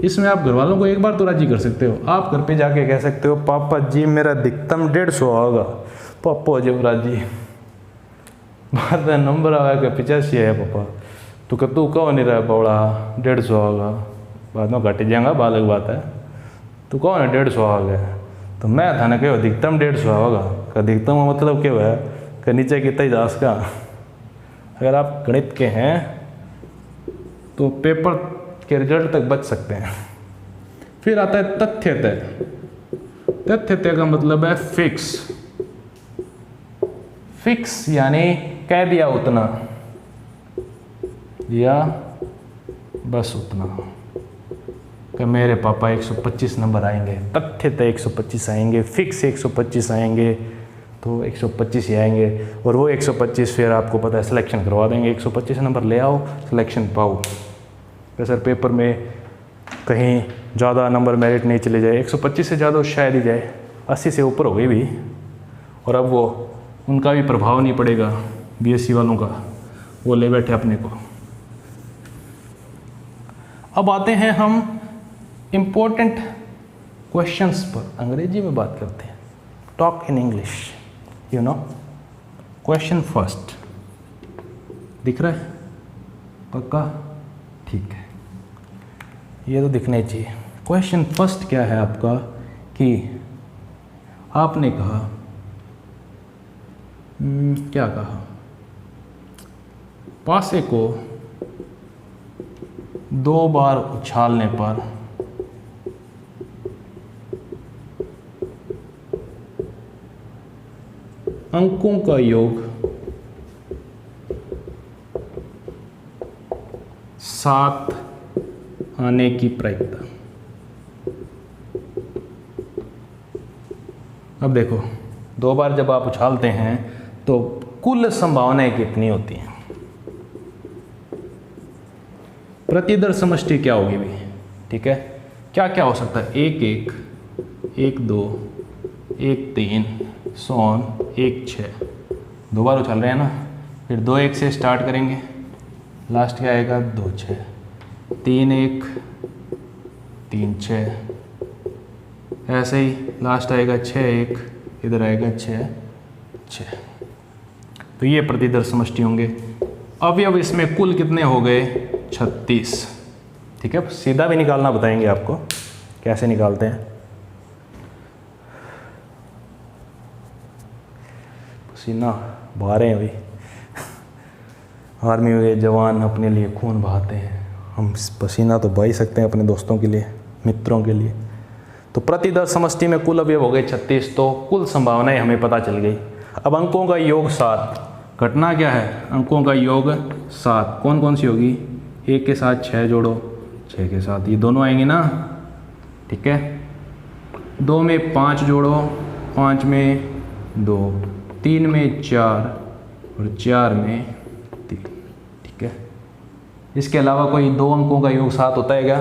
इसमें आप घर वालों को एक बार तो राजी कर सकते हो। आप घर पे जाके कह सकते हो पापा जी मेरा अधिकतम 150 होगा, पापा जी राजी। बाद में नंबर आएगा 85 है पापा, तो तू कहो नहीं रहा बौड़ा 150 होगा, बाद में घट जाएगा, बात अलग बात है। तू कहो ना 150 आ गया, तो मैं था ना कहो अधिकतम 150 होगा। अधिकतम मतलब क्या है कि नीचे कितना जास का। अगर आप गणित के हैं तो पेपर के रिजल्ट तक बच सकते हैं। फिर आता है तथ्यतः। तथ्यतः का मतलब है फिक्स। फिक्स यानी कह दिया उतना, या बस उतना, कि मेरे पापा 125 नंबर आएंगे। तथ्यतः 125 आएंगे, फिक्स 125 आएंगे, तो 125 ही आएंगे। और वो 125 फिर आपको पता है सिलेक्शन करवा देंगे। 125 नंबर ले आओ, सिलेक्शन पाओ। तो सर पेपर में कहीं ज़्यादा नंबर मेरिट नहीं चले जाए, 125 से ज़्यादा शायद ही जाए, 80 से ऊपर हो गई भी, और अब वो उनका भी प्रभाव नहीं पड़ेगा, बीएससी वालों का, वो ले बैठे अपने को। अब आते हैं हम इम्पोर्टेंट क्वेश्चंस पर। अंग्रेजी में बात करते हैं, talk in English, you know. Question first दिख रहा है? पक्का? ठीक है, ये तो दिखने चाहिए। क्वेश्चन फर्स्ट क्या है आपका कि आपने कहा क्या कहा, पासे को 2 बार उछालने पर अंकों का योग 7 आने की प्रायिकता। अब देखो 2 बार जब आप उछालते हैं तो कुल संभावनाएं कितनी होती हैं। प्रतिदर समष्टि क्या होगी भी, ठीक है, क्या क्या हो सकता है, 1 1 1 2 1 3 सोन 1 6, 2 बार उछाल रहे हैं ना, फिर 2 1 से स्टार्ट करेंगे, लास्ट क्या आएगा 2 6, 3 1 3 6, ऐसे ही लास्ट आएगा 6 1, इधर आएगा 6 6। तो ये प्रतिदर समष्टि होंगे। अवयव इसमें कुल कितने हो गए, 36, ठीक है। सीधा भी निकालना बताएंगे आपको कैसे निकालते हैं। पसीना बहा रहे हैं अभी, आर्मी के जवान अपने लिए खून बहाते हैं, हम पसीना तो बहा ही सकते हैं अपने दोस्तों के लिए, मित्रों के लिए। तो प्रतिदर समष्टि में कुल अवयव हो गए 36, तो कुल संभावनाएं हमें पता चल गई। अब अंकों का योग 7, घटना क्या है, अंकों का योग 7, कौन कौन सी होगी, 1 के साथ 6 जोड़ो, 6 के साथ ये दोनों आएंगे ना, ठीक है। 2 में 5 जोड़ो, 5 में 2, 3 में 4 और 4 में 3, ठीक है। इसके अलावा कोई 2 अंकों का योग 7 होता है क्या,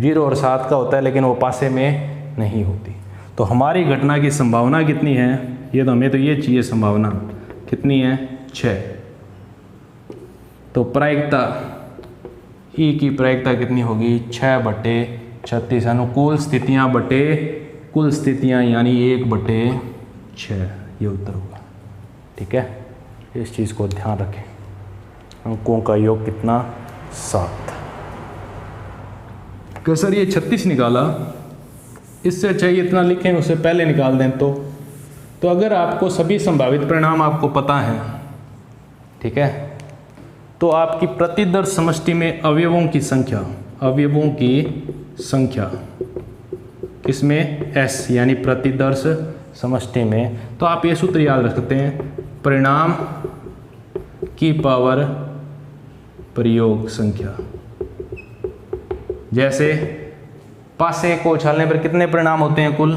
0 और 7 का होता है, लेकिन वो पासे में नहीं होती। तो हमारी घटना की संभावना कितनी है, ये तो हमें तो ये चाहिए, संभावना कितनी है, 6। तो प्रायिकता ई की प्रायिकता कितनी होगी, 6/36, अनुकूल स्थितियां बटे कुल स्थितियां, यानी 1/6, ये उत्तर होगा, ठीक है। इस चीज़ को ध्यान रखें। अंकों का योग कितना, 7। कि सर ये 36 निकाला, इससे अच्छा ये इतना लिखें, उससे पहले निकाल दें। तो अगर आपको सभी संभावित परिणाम आपको पता है, ठीक है, तो आपकी प्रतिदर समष्टि में अवयवों की संख्या किसमें, S, यानी प्रतिदर्श समष्टि में, तो आप ये सूत्र याद रख सकते हैं, परिणाम की पावर प्रयोग संख्या। जैसे पासे को उछालने पर कितने परिणाम होते हैं, कुल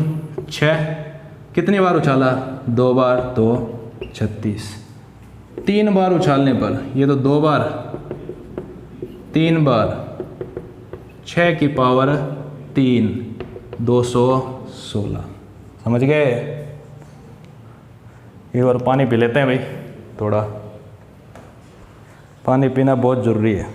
6, कितनी बार उछाला, 2 बार, तो 36। 3 बार उछालने पर, ये तो 2 बार, 3 बार, 6 की पावर 3, 216। समझ गए। एक बार पानी पी लेते हैं भाई, थोड़ा पानी पीना बहुत ज़रूरी है।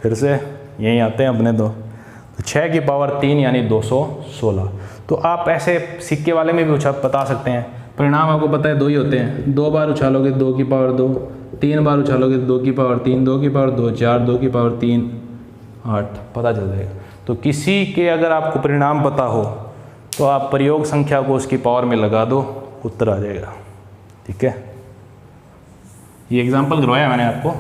फिर से यहीं आते हैं अपने तो 6 की पावर 3 यानी 216। तो आप ऐसे सिक्के वाले में भी बता सकते हैं, परिणाम आपको पता है 2 ही होते हैं, 2 बार उछालोगे 2 की पावर 2, 3 बार उछालोगे 2 की पावर 3, 2 की पावर 2 4, 2 की पावर 3 8, पता चल जाएगा। तो किसी के अगर आपको परिणाम पता हो तो आप प्रयोग संख्या को उसकी पावर में लगा दो, उत्तर आ जाएगा, ठीक है। ये एग्जाम्पल करवाया मैंने आपको।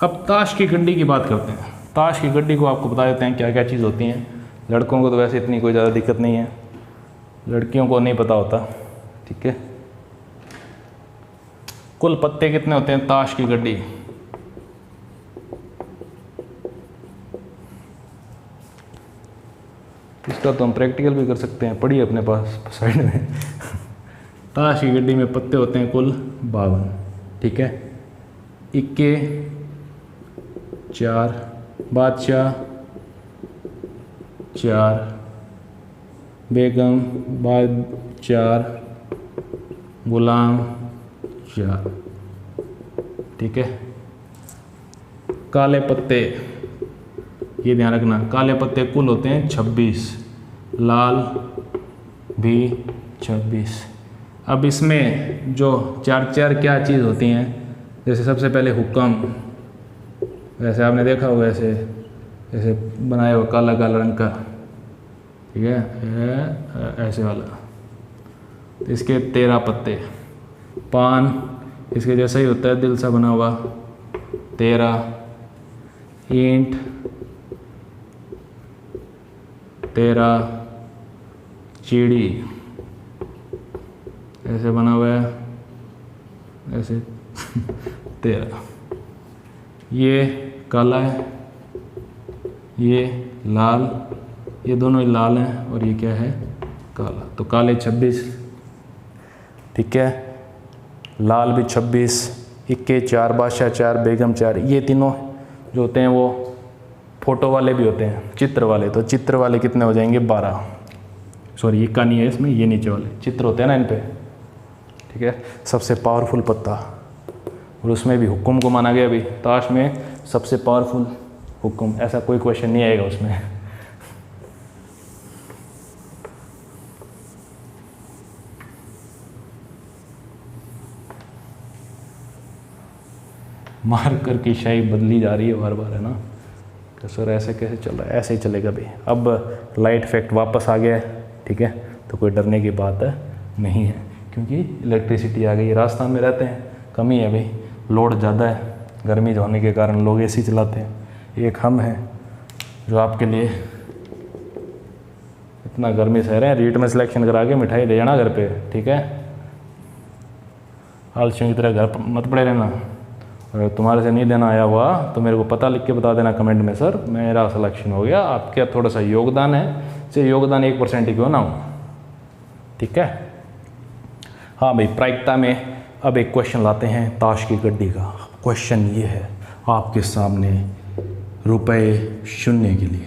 अब ताश की गड्डी की बात करते हैं। ताश की गड्डी को आपको बता देते हैं क्या क्या चीज़ होती हैं। लड़कों को तो वैसे इतनी कोई ज़्यादा दिक्कत नहीं है, लड़कियों को नहीं पता होता, ठीक है। कुल पत्ते कितने होते हैं ताश की गड्डी, इसका तो हम प्रैक्टिकल भी कर सकते हैं, पढ़िए अपने पास साइड में। ताश की गड्डी में पत्ते होते हैं कुल 52, ठीक है। इक्के 4, बादशाह 4, बेगम बाद 4, गुलाम 4, ठीक है। काले पत्ते ये ध्यान रखना। काले पत्ते कुल होते हैं 26, लाल भी 26। अब इसमें जो चार चार क्या चीज़ होती हैं, जैसे सबसे पहले हुक्म, वैसे आपने देखा होगा ऐसे ऐसे बनाया हुआ काला काला रंग का, ठीक है, ऐसे वाला। इसके 13 पत्ते। पान इसके जैसा ही होता है, दिल सा बना हुआ, 13। ईंट 13। चीड़ी ऐसे बना हुआ है, ऐसे 13। ये काला है, ये लाल, ये दोनों ही लाल हैं, और ये क्या है, काला। तो काले 26, ठीक है, लाल भी 26, इक्के 4, बादशाह 4, बेगम 4। ये तीनों जो होते हैं वो फोटो वाले भी होते हैं, चित्र वाले। तो चित्र वाले कितने हो जाएंगे, 12। सॉरी इक्का नहीं है इसमें, ये नीचे वाले चित्र होते हैं ना इन पे, ठीक है। सबसे पावरफुल पत्ता, और उसमें भी हुक्म को माना गया। अभी ताश में सबसे पावरफुल हुक्म, ऐसा कोई क्वेश्चन नहीं आएगा उसमें। मार्कर की शाही बदली जा रही है बार बार, है ना। तो सर ऐसे कैसे चल रहा है, ऐसे ही चलेगा भाई। अब लाइट इफेक्ट वापस आ गया है, ठीक है, तो कोई डरने की बात नहीं है, क्योंकि इलेक्ट्रिसिटी आ गई। राजस्थान में रहते हैं, कमी है भाई, लोड ज़्यादा है, गर्मी होने के कारण लोग एसी चलाते हैं। एक हम हैं जो आपके लिए इतना गर्मी सह रहे हैं। रीट में सिलेक्शन करा के मिठाई दे जाना घर पे, ठीक है। आलसियों की तरह घर मत पड़े रहना। अगर तुम्हारे से नहीं देना आया हुआ तो मेरे को पता लिख के बता देना कमेंट में, सर मेरा सिलेक्शन हो गया, आपका थोड़ा सा योगदान है, से योगदान 1% ही क्यों ना हो, ठीक है। हाँ भाई, प्रायिकता में अब एक क्वेश्चन लाते हैं ताश की गड्डी का। क्वेश्चन ये है आपके सामने, रुपए शून्य के लिए।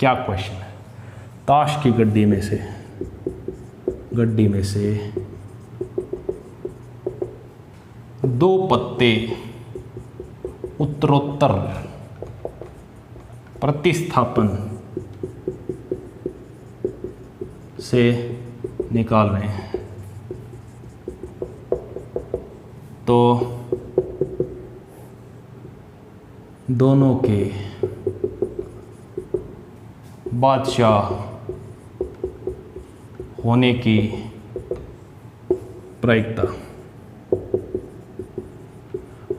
क्या क्वेश्चन है, ताश की गड्डी में से 2 पत्ते उत्तरोत्तर प्रतिस्थापन से निकाल रहे हैं, तो दोनों के बादशाह होने की प्रायिकता।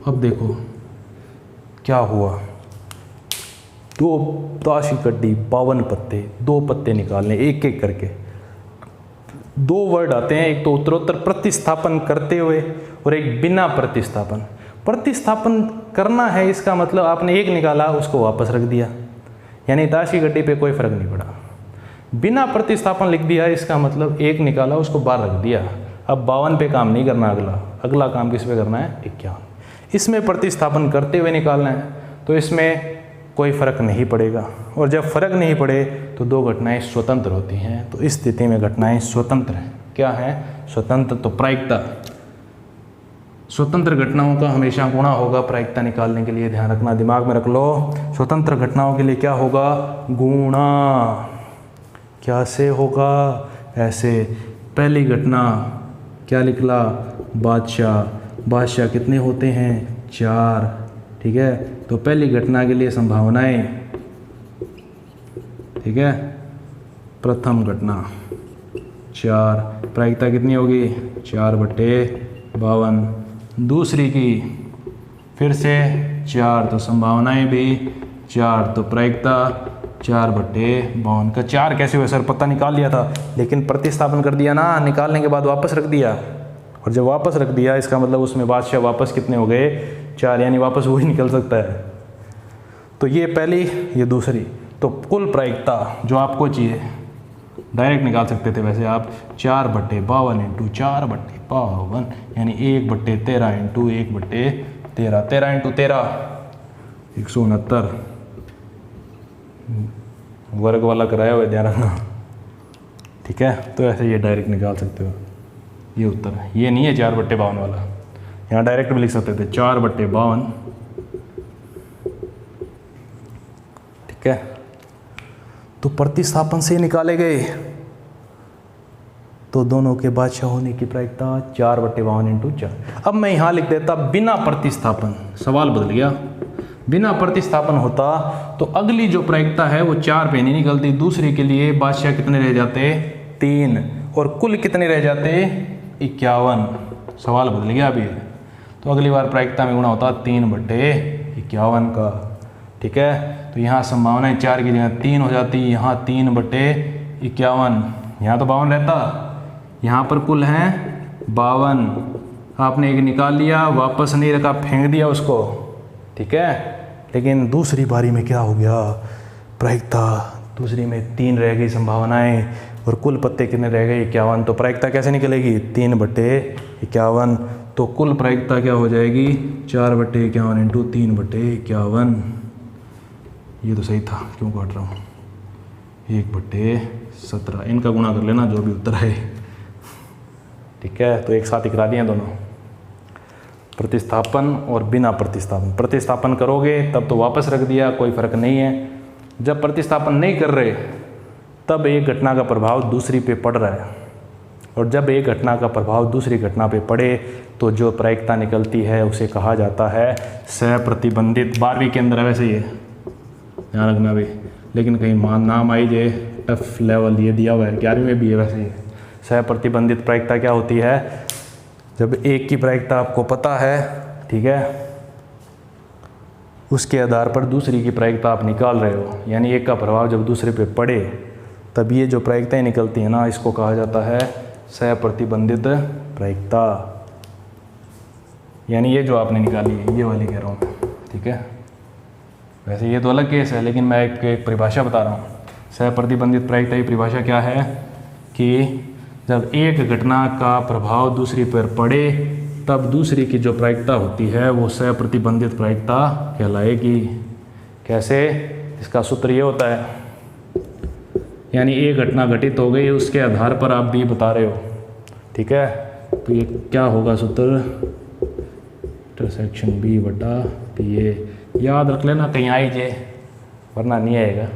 अब देखो क्या हुआ, 2 ताश की गड्डी, 52 पत्ते, 2 पत्ते निकालने एक एक करके। 2 वर्ड आते हैं, एक तो उत्तरोत्तर प्रतिस्थापन करते हुए और एक बिना प्रतिस्थापन। प्रतिस्थापन करना है, इसका मतलब आपने एक निकाला उसको वापस रख दिया, यानी ताश की गड्डी पे कोई फर्क नहीं पड़ा। बिना प्रतिस्थापन लिख दिया, इसका मतलब एक निकाला उसको बाहर रख दिया। अब 52 पे काम नहीं करना, अगला काम किस पे करना है, 51। इसमें प्रतिस्थापन करते हुए निकालना है, तो इसमें कोई फ़र्क नहीं पड़ेगा। और जब फ़र्क नहीं पड़े तो 2 घटनाएं स्वतंत्र होती हैं, तो इस स्थिति में घटनाएं स्वतंत्र हैं। क्या है, स्वतंत्र। तो प्रायिकता, स्वतंत्र घटनाओं का हमेशा गुणा होगा प्रायिकता निकालने के लिए, ध्यान रखना, दिमाग में रख लो। स्वतंत्र घटनाओं के लिए क्या होगा, गुणा। क्या से होगा, ऐसे। पहली घटना क्या निकला, बादशाह कितने होते हैं, 4, ठीक है। तो पहली घटना के लिए संभावनाएं, ठीक है, प्रथम घटना 4, प्रायिकता कितनी होगी, 4/52। दूसरी की फिर से 4, तो संभावनाएं भी 4, तो प्रायिकता 4/52 का। 4 कैसे हुआ सर, पता निकाल लिया था, लेकिन प्रतिस्थापन कर दिया ना, निकालने के बाद वापस रख दिया। और जब वापस रख दिया, इसका मतलब उसमें बादशाह वापस कितने हो गए, 4, यानी वापस वही निकल सकता है। तो ये पहली, ये दूसरी। तो कुल प्रायिकता जो आपको चाहिए डायरेक्ट निकाल सकते थे वैसे आप, 4/52 इंटू 4/52, यानी 1/13 इंटू 1/13, 13 इंटू 13 169। वर्ग वाला कराया हुआ, ध्यान रखना, ठीक है। तो ऐसे ये डायरेक्ट निकाल सकते हो, ये उत्तर है, ये नहीं है 4/52 वाला। यहाँ डायरेक्ट भी लिख सकते थे 4/52, ठीक ठीक है। तो प्रतिस्थापन से निकाले गए तो दोनों के बादशाह होने की प्रायिकता 4/52 × 4। अब मैं यहाँ लिख देता बिना प्रतिस्थापन, सवाल बदल गया। बिना प्रतिस्थापन होता तो अगली जो प्रायिकता है वो 4 पे नहीं निकलती, दूसरी के लिए बादशाह कितने रह जाते 3 और कुल कितने रह जाते 51। सवाल बदल गया अभी। तो अगली बार प्रायिकता में गुणा होता 3/51 का, ठीक है। तो यहाँ संभावनाएं 4 की जगह 3 हो जाती, यहाँ 3/51, यहाँ तो 52 रहता, यहाँ पर कुल हैं 52। आपने एक निकाल लिया, वापस नहीं रखा, फेंक दिया उसको, ठीक है। लेकिन दूसरी बारी में क्या हो गया, प्रायिकता दूसरी में 3 रह गई संभावनाएं और कुल पत्ते कितने रह गए 51। तो प्रायिकता कैसे निकलेगी 3/51। तो कुल प्रायिकता क्या हो जाएगी 4/51 × 3/51। ये तो सही था, क्यों काट रहा हूँ, 1/17। इनका गुणा कर लेना जो भी उत्तर है, ठीक है। तो एक साथ ही करा दिए दोनों, प्रतिस्थापन और बिना प्रतिस्थापन। प्रतिस्थापन करोगे तब तो वापस रख दिया, कोई फर्क नहीं है। जब प्रतिस्थापन नहीं कर रहे तब एक घटना का प्रभाव दूसरी पे पड़ रहा है, और जब एक घटना का प्रभाव दूसरी घटना पे पड़े तो जो प्रायिकता निकलती है उसे कहा जाता है सहप्रतिबंधित। 12वीं के अंदर है वैसे ये, ध्यान रखना भी, लेकिन कहीं नाम आई जाए टफ लेवल ये दिया हुआ है, 11वीं में भी है वैसे ही। सहप्रतिबंधित प्रायिकता क्या होती है, जब एक की प्रायिकता आपको पता है, ठीक है, उसके आधार पर दूसरी की प्रायिकता आप निकाल रहे हो, यानी एक का प्रभाव जब दूसरे पे पड़े तब ये जो प्रायिकताएं निकलती हैं ना, इसको कहा जाता है सहप्रतिबंधित प्रायिकता। यानी ये जो आपने निकाली है, ये वाली कह रहा हूँ, ठीक है। वैसे ये तो अलग केस है, लेकिन मैं एक परिभाषा बता रहा हूँ। सहप्रतिबंधित प्रायिकता की परिभाषा क्या है कि जब एक घटना का प्रभाव दूसरी पर पड़े तब दूसरी की जो प्रायिकता होती है वो सहप्रतिबंधित प्रायिकता कहलाएगी। कैसे, इसका सूत्र ये होता है, यानी एक घटना घटित हो गई, उसके आधार पर आप भी बता रहे हो, ठीक है। तो ये क्या होगा सूत्र, इंटरसेक्शन B/PA। याद रख लेना, कहीं आई जे, वरना नहीं आएगा।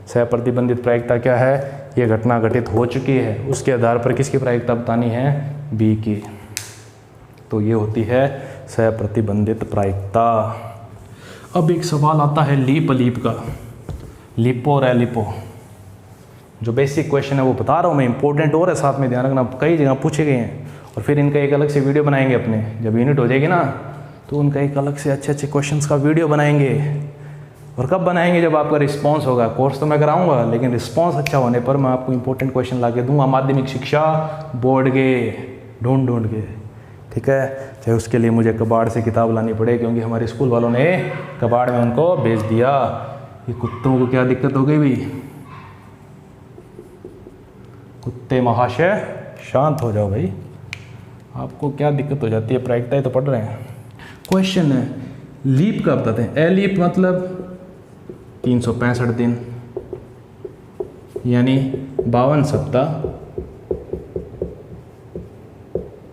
सहप्रतिबंधित प्रायिकता क्या है, ये घटना घटित हो चुकी है, उसके आधार पर किसकी प्रायिकता बतानी है, B की। तो ये होती है सहप्रतिबंधित प्रायिकता। अब एक सवाल आता है लीप अलीप का, लिपो और एलिपो। जो बेसिक क्वेश्चन है वो बता रहा हूँ मैं, इंपॉर्टेंट और है, साथ में ध्यान रखना, कई जगह पूछे गए हैं। और फिर इनका एक अलग से वीडियो बनाएंगे अपने, जब यूनिट हो जाएगी ना तो उनका एक अलग से अच्छे अच्छे क्वेश्चंस का वीडियो बनाएंगे। और कब बनाएंगे, जब आपका रिस्पांस होगा। कोर्स तो मैं कराऊंगा, लेकिन रिस्पांस अच्छा होने पर मैं आपको इंपॉर्टेंट क्वेश्चन ला के दूंगा, माध्यमिक शिक्षा बोर्ड के ढूंढ के, ठीक है। चाहे उसके लिए मुझे कबाड़ से किताब लानी पड़े, क्योंकि हमारे स्कूल वालों ने कबाड़ में उनको भेज दिया। ये कुत्तों को क्या दिक्कत हो गई भाई, कुत्ते महाशय शांत हो जाओ भाई, आपको क्या दिक्कत हो जाती है, प्रायिकताएं तो पढ़ रहे हैं। क्वेश्चन है लीप का बताते हैं। एलीप मतलब 365 दिन, यानी 52 सप्ताह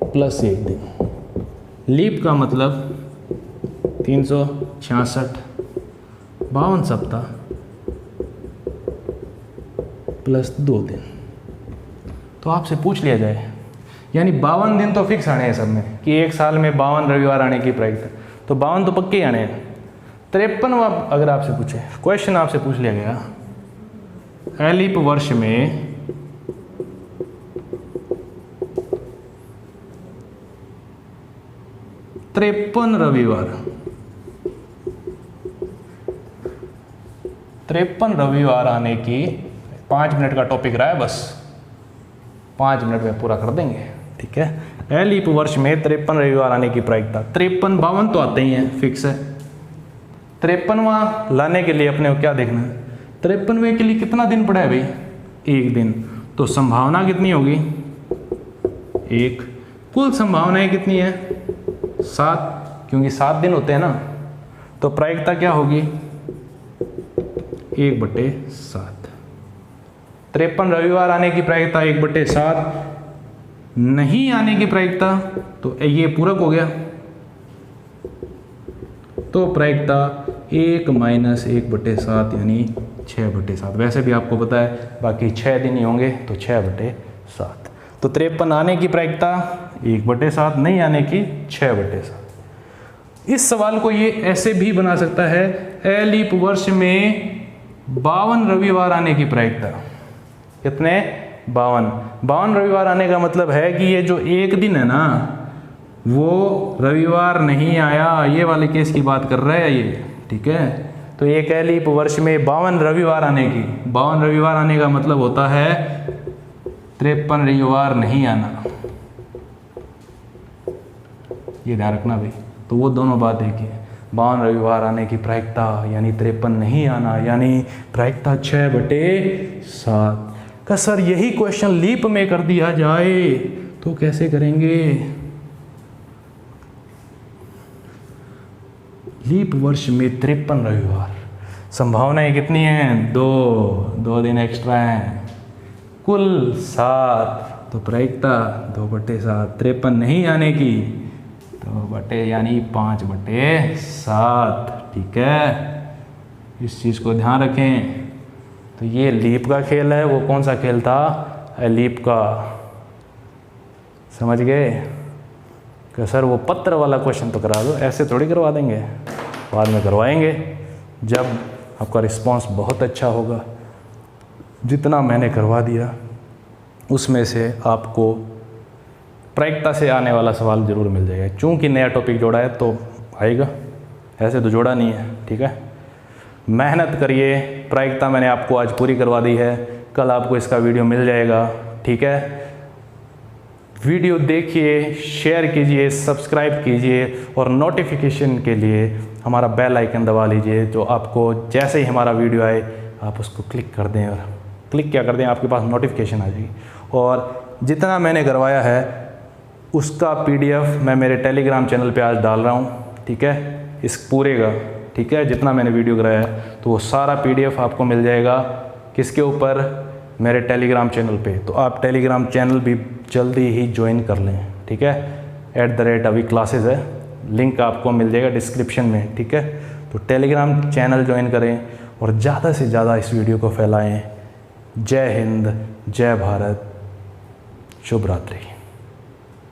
प्लस 1 दिन। लीप का मतलब 366, 52 सप्ताह प्लस 2 दिन। तो आपसे पूछ लिया जाए, यानी 52 दिन तो फिक्स आने हैं सब में, कि एक साल में 52 रविवार आने की प्रायिकता, तो 52 तो पक्के आने हैं। 53वां अगर आपसे पूछे, क्वेश्चन आपसे पूछ लिया गया एलिप वर्ष में 53 रविवार, 53 रविवार आने की 5 मिनट का टॉपिक रहा है, बस 5 मिनट में पूरा कर देंगे, ठीक है। एलिप वर्ष में 53 रविवार आने की प्रायिकता, 53 52 तो आते ही हैं, फिक्स है। 53वां लाने के लिए अपने को क्या देखना है, 53वें के लिए कितना दिन पड़ा है भाई, 1 दिन। तो संभावना कितनी होगी, 1। कुल संभावनाएं कितनी है, 7, क्योंकि 7 दिन होते हैं ना। तो प्रायिकता क्या होगी, 1/7। 53 रविवार आने की प्रायिकता 1/7, नहीं आने की प्रायिकता, तो ये पूरक हो गया, तो प्रायिकता 1 - 1/7 यानी 6/7। वैसे भी आपको पता है बाकी 6 दिन ही होंगे, तो 6/7। तो 53 आने की प्रायिकता 1/7, नहीं आने की 6/7। इस सवाल को ये ऐसे भी बना सकता है, अलीप वर्ष में 52 रविवार आने की प्रायिकता। कितने? 52 रविवार आने का मतलब है कि ये जो एक दिन है ना, वो रविवार नहीं आया, ये वाले केस की बात कर रहा है ये, ठीक है। तो एक अलीप वर्ष में 52 रविवार आने की, 52 रविवार आने का मतलब होता है 53 रविवार नहीं आना, ये ध्यान रखना भाई। तो वो दोनों बात एक ही है। 52 रविवार आने की प्रायिकता यानी 53 नहीं आना, यानी प्रायिकता 6/7 का। सर यही क्वेश्चन लीप में कर दिया जाए तो कैसे करेंगे? लीप वर्ष में 53 रविवार, संभावनाएं कितनी हैं? 2 दिन एक्स्ट्रा हैं, कुल 7। तो प्रायिकता 2/7, 53 नहीं आने की तो यानी 5/7, ठीक है। इस चीज़ को ध्यान रखें। तो ये लीप का खेल है, वो कौन सा खेल था? लीप का। समझ गए कि सर वो पत्र वाला क्वेश्चन तो करा दो, ऐसे थोड़ी करवा देंगे, बाद में करवाएंगे जब आपका रिस्पांस बहुत अच्छा होगा। जितना मैंने करवा दिया उसमें से आपको प्रायिकता से आने वाला सवाल ज़रूर मिल जाएगा। चूँकि नया टॉपिक जोड़ा है तो आएगा, ऐसे तो जोड़ा नहीं है, ठीक है। मेहनत करिए। प्रायिकता मैंने आपको आज पूरी करवा दी है, कल आपको इसका वीडियो मिल जाएगा, ठीक है। वीडियो देखिए, शेयर कीजिए, सब्सक्राइब कीजिए और नोटिफिकेशन के लिए हमारा बेल आइकन दबा लीजिए, जो आपको जैसे ही हमारा वीडियो आए आप उसको क्लिक कर दें, और क्लिक क्या कर दें, आपके पास नोटिफिकेशन आ जाएगी। और जितना मैंने करवाया है उसका PDF मैं मेरे टेलीग्राम चैनल पे आज डाल रहा हूँ, ठीक है, इस पूरे का, ठीक है। जितना मैंने वीडियो कराया है तो वो सारा PDF आपको मिल जाएगा किसके ऊपर? मेरे टेलीग्राम चैनल पे। तो आप टेलीग्राम चैनल भी जल्दी ही ज्वाइन कर लें, ठीक है। @अभी क्लासेस है, लिंक आपको मिल जाएगा डिस्क्रिप्शन में, ठीक है। तो टेलीग्राम चैनल ज्वाइन करें और ज़्यादा से ज़्यादा इस वीडियो को फैलाएं। जय हिंद, जय भारत, शुभ रात्रि।